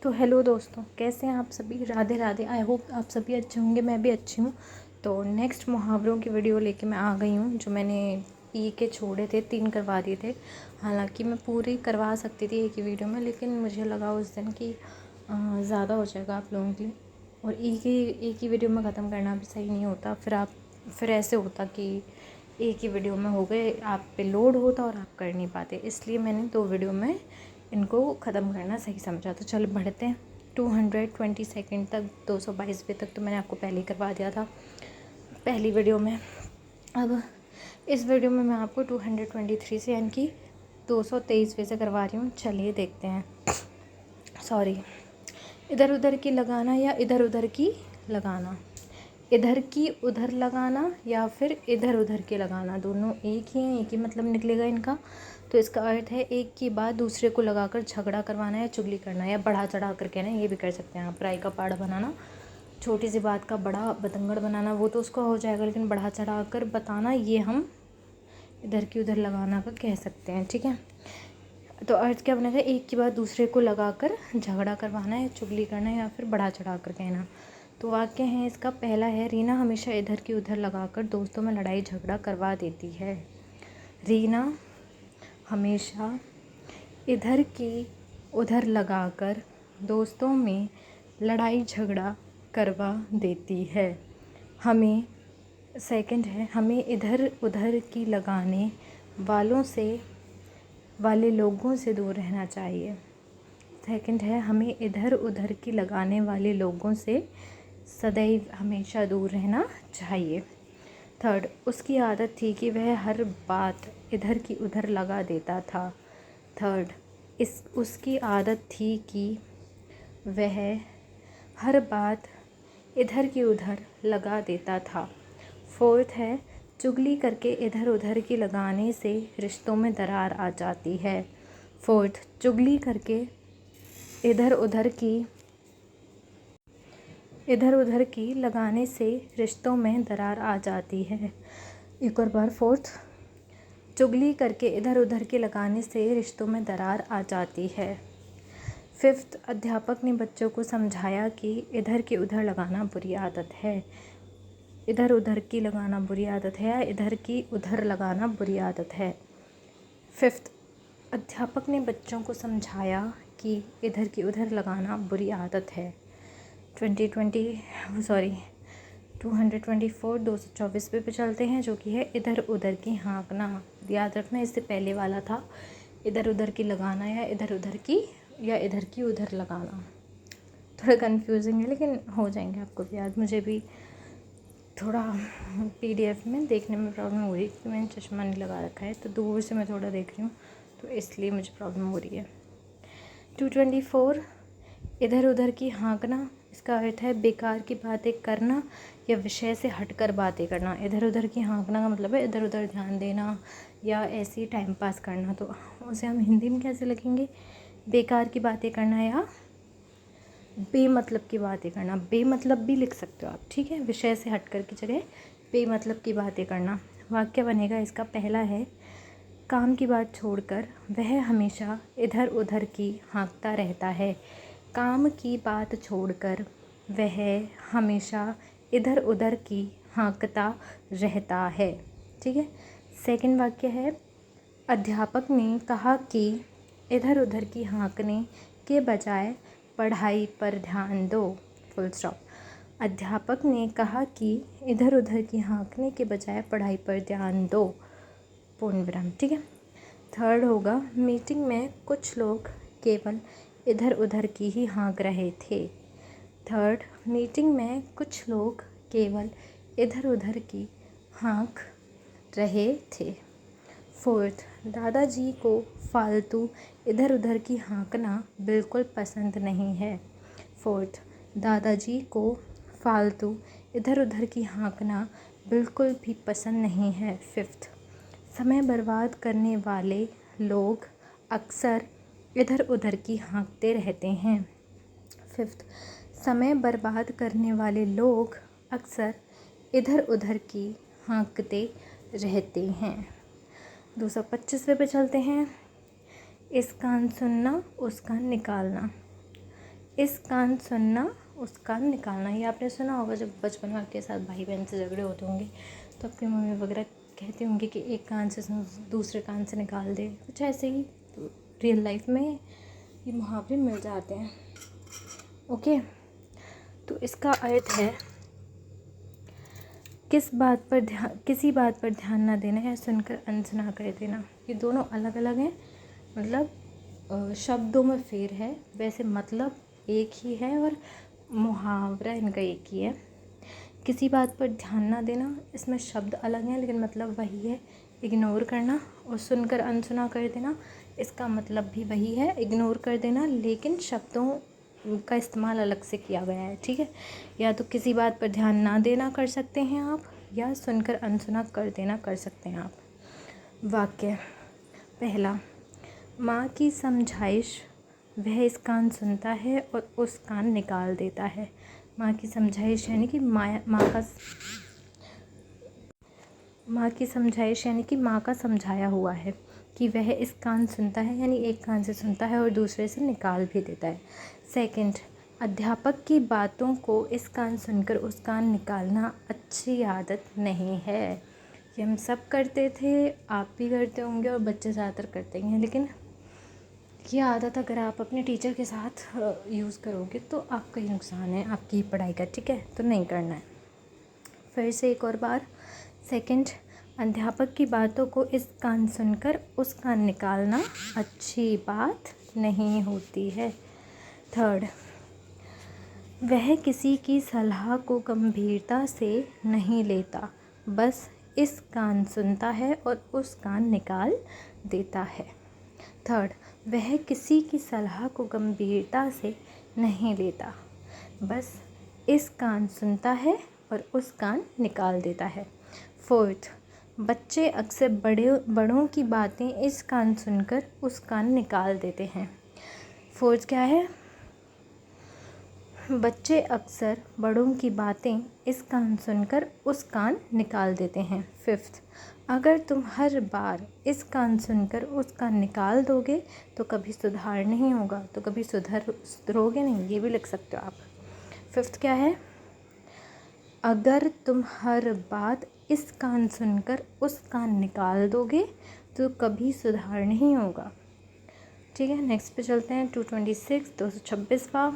तो हेलो दोस्तों, कैसे हैं आप सभी। राधे राधे। आई होप आप सभी अच्छे होंगे, मैं भी अच्छी हूँ। तो नेक्स्ट मुहावरों की वीडियो लेके मैं आ गई हूँ। जो मैंने ई के छोड़े थे, 3 करवा दिए थे। हालांकि मैं पूरी करवा सकती थी एक ही वीडियो में, लेकिन मुझे लगा उस दिन कि ज़्यादा हो जाएगा आप लोगों के लिए, और एक ही वीडियो में ख़त्म करना भी सही नहीं होता। फिर ऐसे होता कि एक ही वीडियो में हो गए, आप पे लोड होता और आप कर नहीं पाते। इसलिए मैंने 2 वीडियो में इनको ख़त्म करना सही समझा। तो चल बढ़ते हैं 220 सेकंड तक, 222 तक तो मैंने आपको पहले ही करवा दिया था पहली वीडियो में। अब इस वीडियो में मैं आपको 223 से यानी कि 223 से करवा रही हूँ। चलिए देखते हैं। सॉरी, इधर उधर की लगाना या इधर उधर की लगाना, इधर की उधर लगाना या फिर इधर उधर के लगाना, दोनों एक ही हैं, एक ही मतलब निकलेगा इनका। तो इसका अर्थ है एक की बात दूसरे को लगाकर झगड़ा करवाना या चुगली करना या बढ़ा चढ़ा कर कहना, ये भी कर सकते हैं आप। राई का पाड़ बनाना, छोटी सी बात का बड़ा बतंगड़ बनाना, वो तो उसका हो जाएगा, लेकिन बढ़ा चढ़ा कर बताना ये हम इधर की उधर लगाना का कह सकते हैं। ठीक है, तो अर्थ क्या बनेगा, एक की बात दूसरे को लगाकर झगड़ा करवाना या चुगली करना या फिर बढ़ा चढ़ा कर कहना। तो वाक्य है इसका, पहला है, रीना हमेशा इधर की उधर लगाकर दोस्तों में लड़ाई झगड़ा करवा देती है। रीना हमेशा इधर की उधर लगाकर दोस्तों में लड़ाई झगड़ा करवा देती है। हमें सेकंड है, हमें इधर उधर की लगाने वाले लोगों से दूर रहना चाहिए। सेकंड है, हमें इधर उधर की लगाने वाले लोगों से सदैव हमेशा दूर रहना चाहिए। थर्ड, उसकी आदत थी कि वह हर बात इधर की उधर लगा देता था। थर्ड, उसकी आदत थी कि वह हर बात इधर की उधर लगा देता था। फोर्थ है, चुगली करके इधर उधर की लगाने से रिश्तों में दरार आ जाती है। फोर्थ, चुगली करके इधर उधर की लगाने से रिश्तों में दरार आ जाती है। एक और बार, फोर्थ, चुगली करके इधर उधर की लगाने से रिश्तों में दरार आ जाती है। फिफ्थ, अध्यापक ने बच्चों को समझाया कि इधर की उधर लगाना बुरी आदत है। इधर उधर की लगाना बुरी आदत है या इधर की उधर लगाना बुरी आदत है। फिफ्थ, अध्यापक ने बच्चों को समझाया कि इधर की उधर लगाना बुरी आदत है। 224 पे चलते हैं, जो कि है इधर उधर की हाँकना। याद रखना, इससे पहले वाला था इधर उधर की लगाना या इधर की उधर लगाना। थोड़ा कंफ्यूजिंग है, लेकिन हो जाएंगे आपको भी याद। मुझे भी थोड़ा PDF में देखने में प्रॉब्लम हो रही है क्योंकि मैंने चश्मा नहीं लगा रखा है, तो दूर से मैं थोड़ा देख रही हूँ, तो इसलिए मुझे प्रॉब्लम हो रही है। 224, इधर उधर की हाँकना, इसका अर्थ है बेकार की बातें करना या विषय से हटकर बातें करना। इधर उधर की हाँकना का मतलब है इधर उधर ध्यान देना या ऐसे ही टाइम पास करना। तो उसे हम हिंदी में कैसे लिखेंगे, बेकार की बातें करना या बेमतलब की बातें करना। बेमतलब भी लिख सकते हो आप, ठीक है, विषय से हटकर की जगह बेमतलब की बातें करना। वाक्य बनेगा इसका, पहला है, काम की बात छोड़कर वह हमेशा इधर उधर की हाँकता रहता है। काम की बात छोड़कर वह हमेशा इधर उधर की हाँकता रहता है। ठीक है। सेकंड वाक्य है, अध्यापक ने कहा कि इधर उधर की हाँकने के बजाय पढ़ाई पर ध्यान दो। Full stop. अध्यापक ने कहा कि इधर उधर की हाँकने के बजाय पढ़ाई पर ध्यान दो। पूर्ण विराम। ठीक है। थर्ड होगा, मीटिंग में कुछ लोग केवल इधर उधर की ही हाँक रहे थे। थर्ड, मीटिंग में कुछ लोग केवल इधर उधर की हाँक रहे थे। फोर्थ, दादाजी को फालतू इधर उधर की हाँकना बिल्कुल पसंद नहीं है। फोर्थ, दादाजी को फालतू इधर उधर की हाँकना बिल्कुल भी पसंद नहीं है। फिफ्थ, समय बर्बाद करने वाले लोग अक्सर इधर उधर की हाँकते रहते हैं। फिफ्थ, समय बर्बाद करने वाले लोग अक्सर इधर उधर की हाँकते रहते हैं। 225वें पे चलते हैं, इस कान सुनना उस कान निकालना। इस कान सुनना उस कान निकालना। ये आपने सुना होगा जब बचपन में आपके साथ भाई बहन से झगड़े होते होंगे तो आपकी मम्मी वगैरह कहती होंगी कि एक कान से सुन दूसरे कान से निकाल दे, कुछ ऐसे ही। तो रियल लाइफ में ये मुहावरे मिल जाते हैं। ओके, तो इसका अर्थ है किसी बात पर ध्यान ना देना या सुनकर अनसुना कर देना। ये दोनों अलग अलग हैं, मतलब शब्दों में फेर है, वैसे मतलब एक ही है और मुहावरा इनका एक ही है। किसी बात पर ध्यान ना देना, इसमें शब्द अलग हैं लेकिन मतलब वही है, इग्नोर करना। और सुनकर अनसुना कर देना, इसका मतलब भी वही है, इग्नोर कर देना, लेकिन शब्दों का इस्तेमाल अलग से किया गया है। ठीक है, या तो किसी बात पर ध्यान ना देना कर सकते हैं आप, या सुनकर अनसुना कर देना कर सकते हैं आप। वाक्य पहला, माँ की समझाइश वह इस कान सुनता है और उस कान निकाल देता है। माँ की समझाइश यानी कि माँ का समझाया हुआ है कि वह इस कान सुनता है, यानी एक कान से सुनता है और दूसरे से निकाल भी देता है। सेकंड, अध्यापक की बातों को इस कान सुनकर उस कान निकालना अच्छी आदत नहीं है। ये हम सब करते थे, आप भी करते होंगे और बच्चे ज़्यादातर करते ही हैं, लेकिन ये आदत अगर आप अपने टीचर के साथ यूज़ करोगे तो आपका ही नुकसान है, आपकी पढ़ाई का। ठीक है, तो नहीं करना है। फिर से एक और बार, सेकंड, अध्यापक की बातों को इस कान सुनकर उस कान निकालना अच्छी बात नहीं होती है। थर्ड, वह किसी की सलाह को गंभीरता से नहीं लेता, बस इस कान सुनता है और उस कान निकाल देता है। थर्ड, वह किसी की सलाह को गंभीरता से नहीं लेता, बस इस कान सुनता है और उस कान निकाल देता है। फोर्थ, बच्चे अक्सर बड़ों की बातें इस कान सुनकर उस कान निकाल देते हैं। फोर्थ क्या है? बच्चे अक्सर बड़ों की बातें इस कान सुनकर उस कान निकाल देते हैं। फिफ्थ, अगर तुम हर बार इस कान सुनकर उस कान निकाल दोगे तो कभी सुधार नहीं होगा, तो कभी सुधरोगे नहीं, ये भी लिख सकते हो आप। फिफ्थ क्या है? अगर तुम हर बात इस कान सुनकर उस कान निकाल दोगे तो कभी सुधार नहीं होगा। ठीक है, नेक्स्ट पे चलते हैं। 226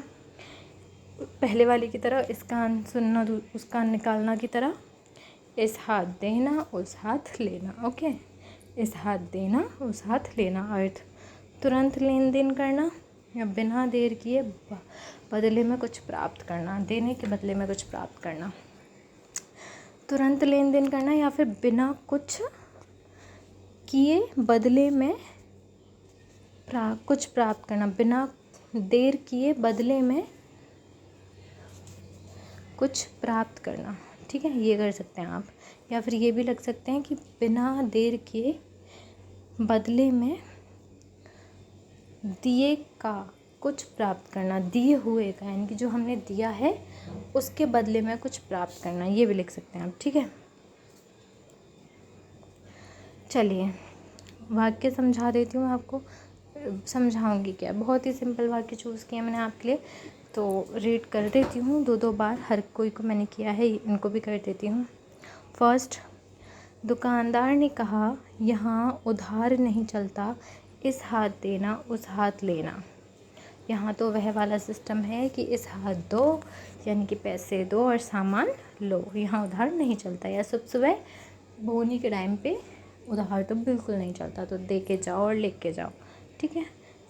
पहले वाली की तरह, इस कान सुनना उस कान निकालना की तरह, इस हाथ देना उस हाथ लेना। ओके, इस हाथ देना उस हाथ लेना। अर्थ तुरंत लेन देन करना या बिना देर किए बदले में कुछ प्राप्त करना, देने के बदले में कुछ प्राप्त करना। तुरंत लेन देन करना या फिर बिना कुछ किए बदले में कुछ प्राप्त करना, बिना देर किए बदले में कुछ प्राप्त करना। ठीक है, ये कर सकते हैं आप। या फिर ये भी लग सकते हैं कि बिना देर किए बदले में दिए का कुछ प्राप्त करना, दिए हुए का, यानी कि जो हमने दिया है उसके बदले में कुछ प्राप्त करना, ये भी लिख सकते हैं आप। ठीक है, चलिए वाक्य समझा देती हूँ आपको। समझाऊंगी क्या, बहुत ही सिंपल वाक्य चूज़ किया मैंने आपके लिए, तो रीड कर देती हूँ 2-2 बार। हर कोई को मैंने किया है, इनको भी कर देती हूँ। फर्स्ट, दुकानदार ने कहा यहाँ उधार नहीं चलता, इस हाथ देना उस हाथ लेना। यहाँ तो वह वाला सिस्टम है कि इस हाथ दो, यानी कि पैसे दो और सामान लो, यहाँ उधार नहीं चलता। या सुबह बोनी के टाइम पे उधार तो बिल्कुल नहीं चलता, तो दे के जाओ और ले के जाओ। ठीक है।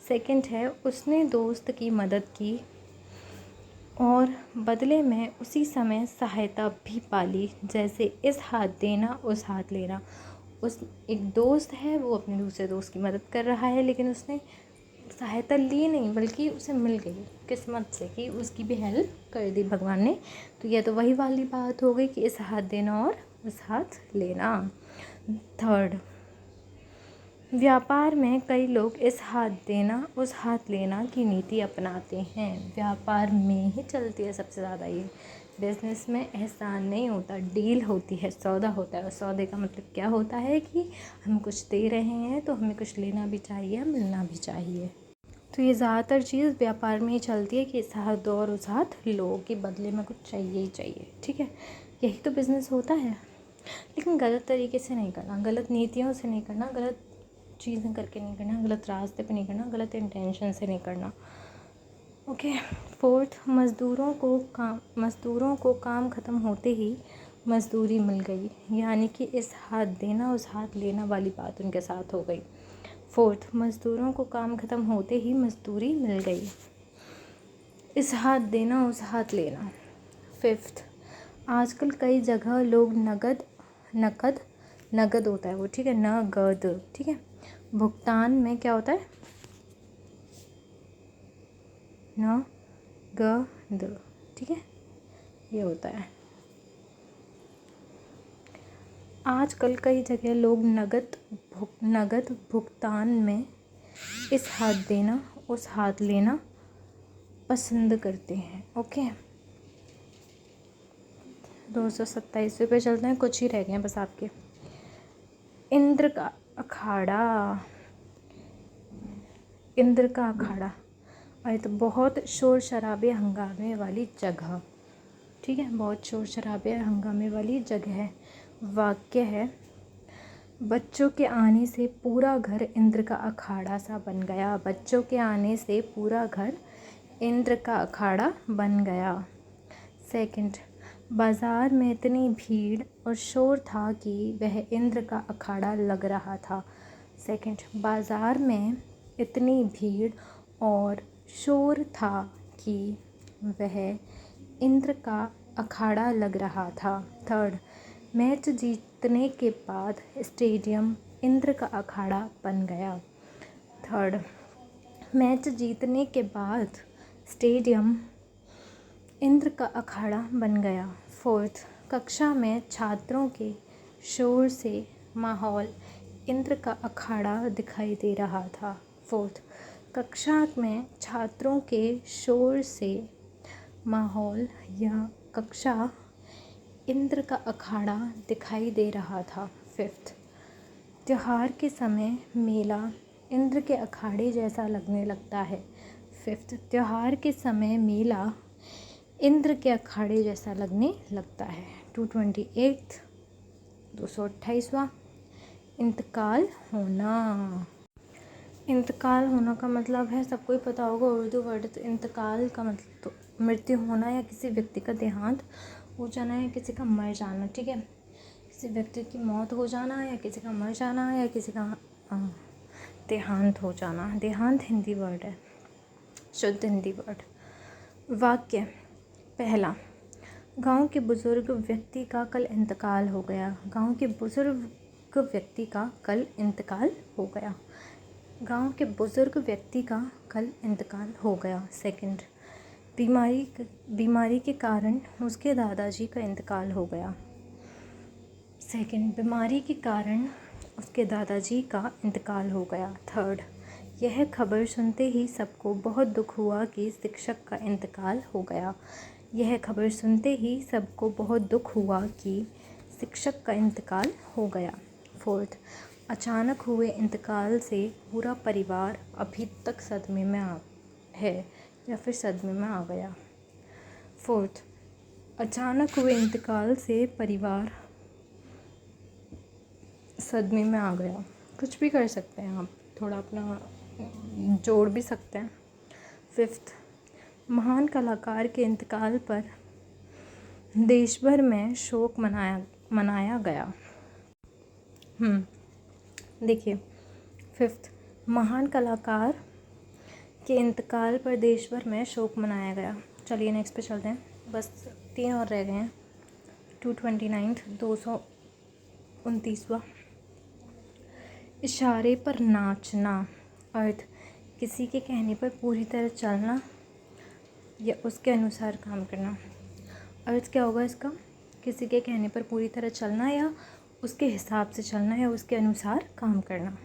सेकंड है, उसने दोस्त की मदद की और बदले में उसी समय सहायता भी पाली, जैसे इस हाथ देना उस हाथ लेना। उस एक दोस्त है, वो अपने दूसरे दोस्त की मदद कर रहा है, लेकिन उसने सहायता ली नहीं बल्कि उसे मिल गई किस्मत से कि उसकी भी हेल्प कर दी भगवान ने। तो यह तो वही वाली बात हो गई कि इस हाथ देना और उस हाथ लेना। थर्ड, व्यापार में कई लोग इस हाथ देना उस हाथ लेना की नीति अपनाते हैं। व्यापार में ही चलती है सबसे ज़्यादा ये। बिज़नेस में एहसान नहीं होता, डील होती है, सौदा होता है। और सौदे का मतलब क्या होता है कि हम कुछ दे रहे हैं तो हमें कुछ लेना भी चाहिए, मिलना भी चाहिए। तो ये ज़्यादातर चीज़ व्यापार में ही चलती है कि इस हाथ दो और उस हाथ लो, कि बदले में कुछ चाहिए ही चाहिए, ठीक है। यही तो बिज़नेस होता है। लेकिन गलत तरीके से नहीं करना, गलत नीतियों से नहीं करना, गलत चीज़ें करके नहीं करना, गलत रास्ते पे नहीं करना, गलत इंटेंशन से नहीं करना। ओके। फोर्थ, मज़दूरों को काम ख़त्म होते ही मज़दूरी मिल गई, यानी कि इस हाथ देना उस हाथ लेना वाली बात उनके साथ हो गई। फोर्थ, मज़दूरों को काम ख़त्म होते ही मज़दूरी मिल गई, इस हाथ देना उस हाथ लेना। फिफ्थ, आजकल कई जगह लोग नगद होता है वो, ठीक है, नगद, ठीक है। भुगतान में क्या होता है, नगद, ठीक है, ये होता है। आजकल कई जगह लोग नगद भुगतान में इस हाथ देना उस हाथ लेना पसंद करते हैं। ओके। 227 पे चलते हैं, कुछ ही रह गए हैं बस आपके। इंद्र का अखाड़ा, अरे तो बहुत शोर शराबे हंगामे वाली जगह, ठीक है, बहुत शोर शराबे हंगामे वाली जगह है। वाक्य है, बच्चों के आने से पूरा घर इंद्र का अखाड़ा सा बन गया। बच्चों के आने से पूरा घर इंद्र का अखाड़ा बन गया। सेकंड, बाज़ार में इतनी भीड़ और शोर था कि वह इंद्र का अखाड़ा लग रहा था। सेकंड, बाज़ार में इतनी भीड़ और शोर था कि वह इंद्र का अखाड़ा लग रहा था। थर्ड, मैच जीतने के बाद स्टेडियम इंद्र का अखाड़ा बन गया। थर्ड, मैच जीतने के बाद स्टेडियम इंद्र का अखाड़ा बन गया। फोर्थ, कक्षा में छात्रों के शोर से माहौल इंद्र का अखाड़ा दिखाई दे रहा था। फोर्थ, कक्षा में छात्रों के शोर से माहौल या कक्षा इंद्र का अखाड़ा दिखाई दे रहा था। फिफ्थ, त्योहार के समय मेला इंद्र के अखाड़े जैसा लगने लगता है। फिफ्थ, त्योहार के समय मेला इंद्र के अखाड़े जैसा लगने लगता है। 228, 228वां, इंतकाल होना। इंतकाल होना का मतलब है, सबको ही पता होगा उर्दू वर्ड। तो इंतकाल का मतलब तो मृत्यु होना या किसी व्यक्ति का देहांत हो जाना या किसी का मर जाना, ठीक है। किसी व्यक्ति की मौत हो जाना या किसी का मर जाना या किसी का देहांत हो जाना। देहांत हिंदी वर्ड है, शुद्ध हिंदी वर्ड। वाक्य पहला, गांव के बुजुर्ग व्यक्ति का कल इंतकाल हो गया। गांव के बुजुर्ग व्यक्ति का कल इंतकाल हो गया। गांव के बुजुर्ग व्यक्ति का कल इंतकाल हो गया। सेकंड, बीमारी के कारण उसके दादाजी का इंतकाल हो गया। सेकंड, बीमारी के कारण उसके दादाजी का इंतकाल हो गया। थर्ड, यह खबर सुनते ही सबको बहुत दुख हुआ कि शिक्षक का इंतकाल हो गया। यह खबर सुनते ही सबको बहुत दुख हुआ कि शिक्षक का इंतकाल हो गया। फोर्थ, अचानक हुए इंतकाल से पूरा परिवार अभी तक सदमे में है या फिर सदमे में आ गया। फोर्थ, अचानक हुए इंतकाल से परिवार सदमे में आ गया। कुछ भी कर सकते हैं आप, थोड़ा अपना जोड़ भी सकते हैं। फिफ्थ, महान कलाकार के इंतकाल पर देश भर में शोक मनाया गया। देखिए, फिफ्थ, महान कलाकार के इंतकाल पर देश भर में शोक मनाया गया। चलिए नेक्स्ट पे चलते हैं, बस 3 और रह गए हैं। 229, 229वां, इशारे पर नाचना। अर्थ, किसी के कहने पर पूरी तरह चलना या उसके अनुसार काम करना। अर्थ क्या होगा इसका, किसी के कहने पर पूरी तरह चलना या उसके हिसाब से चलना या उसके अनुसार काम करना।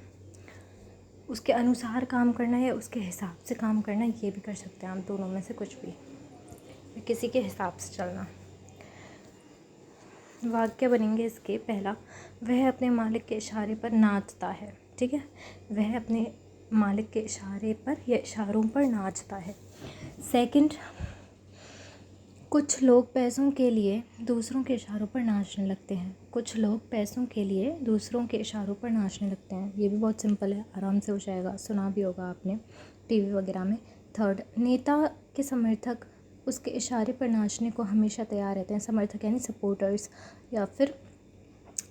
उसके अनुसार काम करना या उसके हिसाब से काम करना, ये भी कर सकते हैं आप, दोनों में से कुछ भी। किसी के हिसाब से चलना। वाक्य बनेंगे इसके, पहला, वह अपने मालिक के इशारे पर नाचता है, ठीक है। वह अपने मालिक के इशारे पर या इशारों पर नाचता है। सेकंड, कुछ लोग पैसों के लिए दूसरों के इशारों पर नाचने लगते हैं। कुछ लोग पैसों के लिए दूसरों के इशारों पर नाचने लगते हैं। ये भी बहुत सिंपल है, आराम से हो जाएगा, सुना भी होगा आपने टीवी वगैरह में। थर्ड, नेता के समर्थक उसके इशारे पर नाचने को हमेशा तैयार रहते हैं। समर्थक यानी सपोर्टर्स या फिर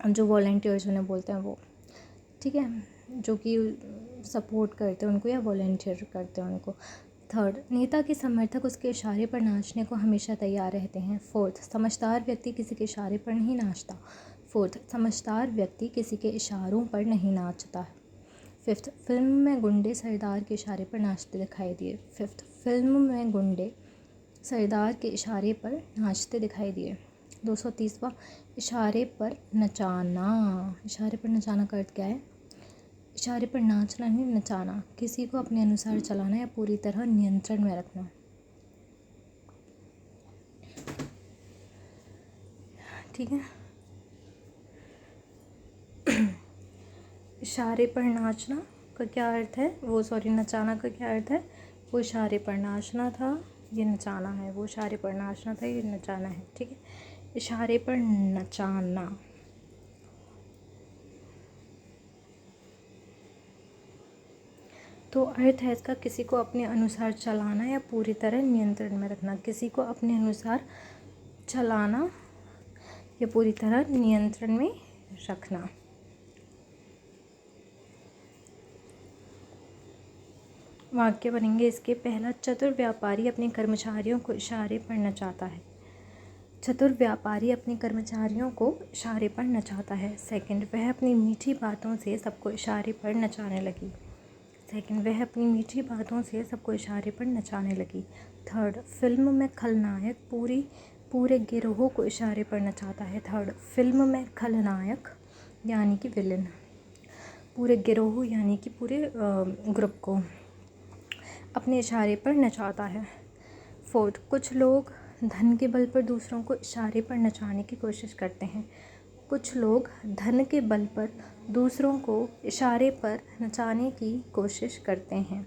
जो वॉलंटियर्स उन्हें बोलते हैं वो, ठीक है, जो कि सपोर्ट करते हैं उनको या वॉलंटियर करते हैं उनको। थर्ड, नेता के समर्थक उसके इशारे पर नाचने को हमेशा तैयार रहते हैं। फोर्थ, समझदार व्यक्ति किसी के इशारे पर नहीं नाचता। फोर्थ, समझदार व्यक्ति किसी के इशारों पर नहीं नाचता है। फिफ्थ, फिल्म में गुंडे सरदार के इशारे पर नाचते दिखाई दिए। फिफ्थ, फिल्म में गुंडे सरदार के इशारे पर नाचते दिखाई दिए। 230वां, इशारे पर नचाना। इशारे पर नचाना का अर्थ क्या है? इशारे पर नाचना नहीं, नचाना। किसी को अपने अनुसार चलाना या पूरी तरह नियंत्रण में रखना। ठीक है। इशारे पर नाचना का क्या अर्थ है? नचाना का क्या अर्थ है? वो इशारे पर नाचना था, ये नचाना है। वो इशारे पर नाचना था, ये नचाना है। ठीक है, इशारे पर नचाना। तो अर्थ है इसका किसी को अपने अनुसार चलाना या पूरी तरह नियंत्रण में रखना। किसी को अपने अनुसार चलाना या पूरी तरह नियंत्रण में रखना। वाक्य बनेंगे इसके। पहला, चतुर व्यापारी अपने कर्मचारियों को इशारे पर नचाता है। चतुर व्यापारी अपने कर्मचारियों को इशारे पर नचाता है। सेकंड, वह अपनी मीठी बातों से सबको इशारे पर नचाने लगी। सेकंड, वह अपनी मीठी बातों से सबको इशारे पर नचाने लगी। थर्ड, फिल्म में खलनायक पूरे गिरोह को इशारे पर नचाता है। थर्ड, फिल्म में खलनायक यानी कि विलन पूरे गिरोह यानी कि पूरे ग्रुप को अपने इशारे पर नचाता है। फोर्थ, कुछ लोग धन के बल पर दूसरों को इशारे पर नचाने की कोशिश करते हैं। कुछ लोग धन के बल पर दूसरों को इशारे पर नचाने की कोशिश करते हैं,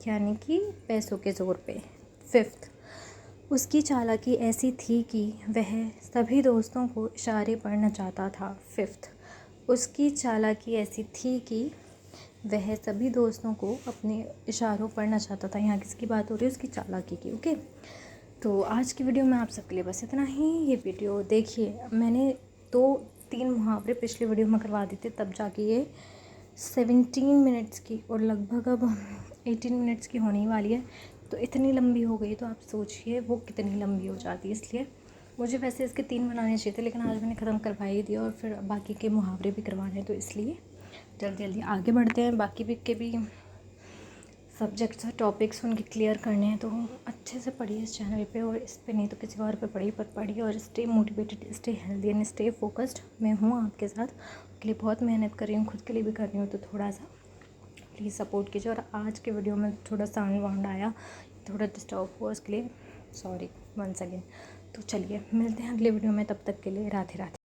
यानी कि पैसों के ज़ोर पे। फिफ्थ, उसकी चालाकी ऐसी थी कि वह सभी दोस्तों को इशारे पर नचाता था। फिफ्थ, उसकी चालाकी ऐसी थी कि वह सभी दोस्तों को अपने इशारों पर नचाता था। यहाँ किसकी बात हो रही है? उसकी चालाकी की। ओके, तो आज की वीडियो में आप सबके लिए बस इतना ही। ये वीडियो देखिए, मैंने 2-3 मुहावरे पिछली वीडियो में करवा दी थे, तब जाके ये 17 मिनट्स की और लगभग अब 18 मिनट्स की होने वाली है। तो इतनी लंबी हो गई, तो आप सोचिए वो कितनी लंबी हो जाती है। इसलिए मुझे वैसे इसके 3 बनाने चाहिए थे, लेकिन आज मैंने ख़त्म करवा ही दिया और फिर बाकी के मुहावरे भी करवाने, तो इसलिए जल्दी जल्दी आगे बढ़ते हैं। बाकी भी सब्जेक्ट्स और टॉपिक्स उनके क्लियर करने हैं, तो अच्छे से पढ़िए इस चैनल पे, और इस पे नहीं तो किसी और पे पढ़िए, पर पढ़िए और stay motivated, stay healthy and stay focused. मैं हूँ आपके साथ, के लिए बहुत मेहनत कर रही हूँ, खुद के लिए भी कर रही हूँ, तो थोड़ा सा प्लीज़ सपोर्ट कीजिए। और आज के वीडियो में थोड़ा साउंड वाउंड आया, थोड़ा डिस्टर्ब हुआ, उसके लिए सॉरी वंस अगेन। तो चलिए मिलते हैं अगले वीडियो में, तब तक के लिए राधे राधे।